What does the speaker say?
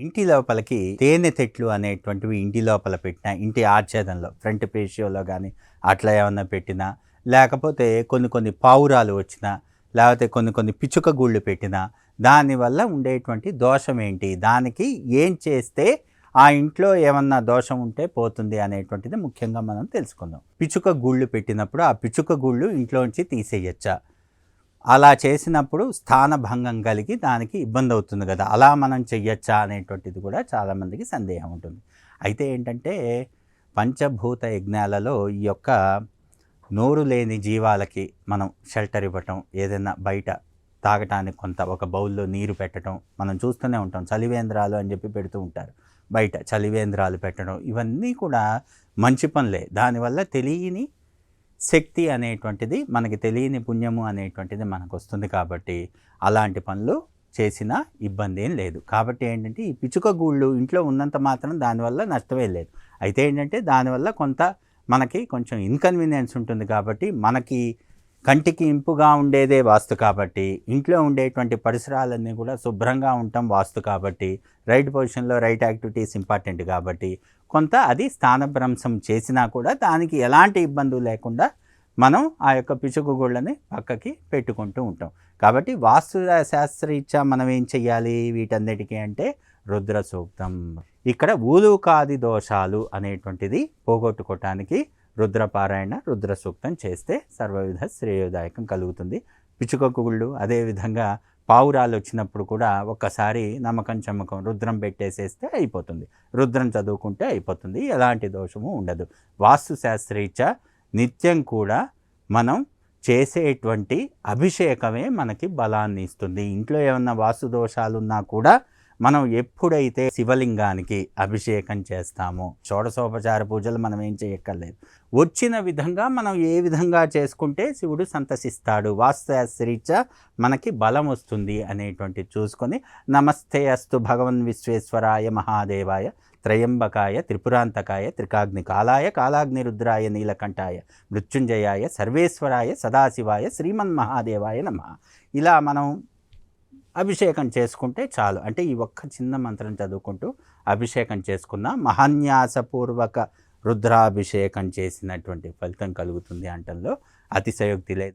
ఇంటి లోపలికి తేనె తెట్లు అనేటువంటివి ఇంటి లోపల పెట్టినా, ఇంటి ఆచ్ఛేదంలో ఫ్రంట్ పేషియోలో కానీ అట్లా ఏమన్నా పెట్టినా, లేకపోతే కొన్ని పావురాలు వచ్చినా, లేకపోతే కొన్ని పిచ్చుక గూళ్ళు పెట్టినా, దానివల్ల ఉండేటువంటి దోషం ఏంటి, దానికి ఏం చేస్తే ఆ ఇంట్లో ఏమన్నా దోషం ఉంటే పోతుంది అనేటువంటిది ముఖ్యంగా మనం తెలుసుకుందాం. పిచ్చుక గూళ్ళు పెట్టినప్పుడు ఆ పిచ్చుక గూళ్ళు ఇంట్లోంచి తీసేయచ్చా? అలా చేసినప్పుడు స్థానభంగం కలిగి దానికి ఇబ్బంది అవుతుంది కదా, అలా మనం చెయ్యొచ్చా అనేటువంటిది కూడా చాలామందికి సందేహం ఉంటుంది. అయితే ఏంటంటే పంచభూత యజ్ఞాలలో ఈ యొక్క నోరు లేని జీవాలకి మనం షెల్టర్ ఇవ్వటం, ఏదైనా బయట తాగటానికి కొంత ఒక బౌల్లో నీరు పెట్టడం మనం చూస్తూనే ఉంటాం. చలివేంద్రాలు అని చెప్పి పెడుతూ ఉంటారు, బయట చలివేంద్రాలు పెట్టడం, ఇవన్నీ కూడా మంచి పనులే. దానివల్ల తెలియని శక్తి అనేటువంటిది, మనకి తెలియని పుణ్యము అనేటువంటిది మనకు వస్తుంది. కాబట్టి అలాంటి పనులు చేసినా ఇబ్బంది ఏం లేదు. కాబట్టి ఏంటంటే ఈ పిచ్చుక గూళ్ళు ఇంట్లో ఉన్నంత మాత్రం దానివల్ల నష్టమే లేదు. అయితే ఏంటంటే దానివల్ల కొంత మనకి కొంచెం ఇన్కన్వీనియన్స్ ఉంటుంది. కాబట్టి మనకి కంటికి ఇంపుగా ఉండేదే వాస్తు. కాబట్టి ఇంట్లో ఉండేటువంటి పరిసరాలన్నీ కూడా శుభ్రంగా ఉండటం వాస్తు. కాబట్టి రైట్ పొజిషన్లో రైట్ యాక్టివిటీస్ ఇంపార్టెంట్. కాబట్టి కొంత అది స్థానభ్రంశం చేసినా కూడా దానికి ఎలాంటి ఇబ్బందులు లేకుండా మనం ఆ యొక్క పిచ్చుక గూళ్ళని పక్కకి పెట్టుకుంటూ ఉంటాం. కాబట్టి వాస్తు శాస్త్రరీత్యా మనం ఏం చెయ్యాలి వీటన్నిటికీ అంటే రుద్ర సూక్తం. ఇక్కడ ఊలుకాది దోషాలు అనేటువంటిది పోగొట్టుకోవటానికి రుద్రపారాయణ, రుద్ర సూక్తం చేస్తే సర్వవిధ శ్రేయోదాయకం కలుగుతుంది. పిచ్చుక గూళ్ళు అదేవిధంగా పావురాలు వచ్చినప్పుడు కూడా ఒక్కసారి నమ్మకం చమ్మకం రుద్రం పెట్టేసేస్తే అయిపోతుంది, రుద్రం చదువుకుంటే అయిపోతుంది, ఎలాంటి దోషము ఉండదు. వాస్తు శాస్త్రరీత్యా నిత్యం కూడా మనం చేసేటువంటి అభిషేకమే మనకి బలాన్ని ఇస్తుంది. ఇంట్లో ఏమన్నా వాస్తు దోషాలున్నా కూడా మనం ఎప్పుడైతే శివలింగానికి అభిషేకం చేస్తామో, షోడశోపచార పూజలు మనం ఏం చేయక్కర్లేదు, వచ్చిన విధంగా మనం ఏ విధంగా చేసుకుంటే శివుడు సంతసిస్తాడు, వాస్తుశాస్త్రరీత్యా మనకి బలం వస్తుంది అనేటువంటి చూసుకొని నమస్తే అస్తు భగవన్ విశ్వేశ్వరాయ మహాదేవాయ త్రయంబకాయ త్రిపురాంతకాయ త్రికాగ్ని కాలాయ కాలాగ్నిరుద్రాయ నీలకంఠాయ మృత్యుంజయాయ సర్వేశ్వరాయ సదాశివాయ శ్రీమన్మహాదేవాయ నమః. ఇలా మనం అభిషేకం చేసుకుంటే చాలు. అంటే ఈ ఒక్క చిన్న మంత్రం చదువుకుంటూ అభిషేకం చేసుకున్న మహాన్యాసపూర్వక రుద్రాభిషేకం చేసినటువంటి ఫలితం కలుగుతుంది అంటంలో అతిశయోక్తి లేదు.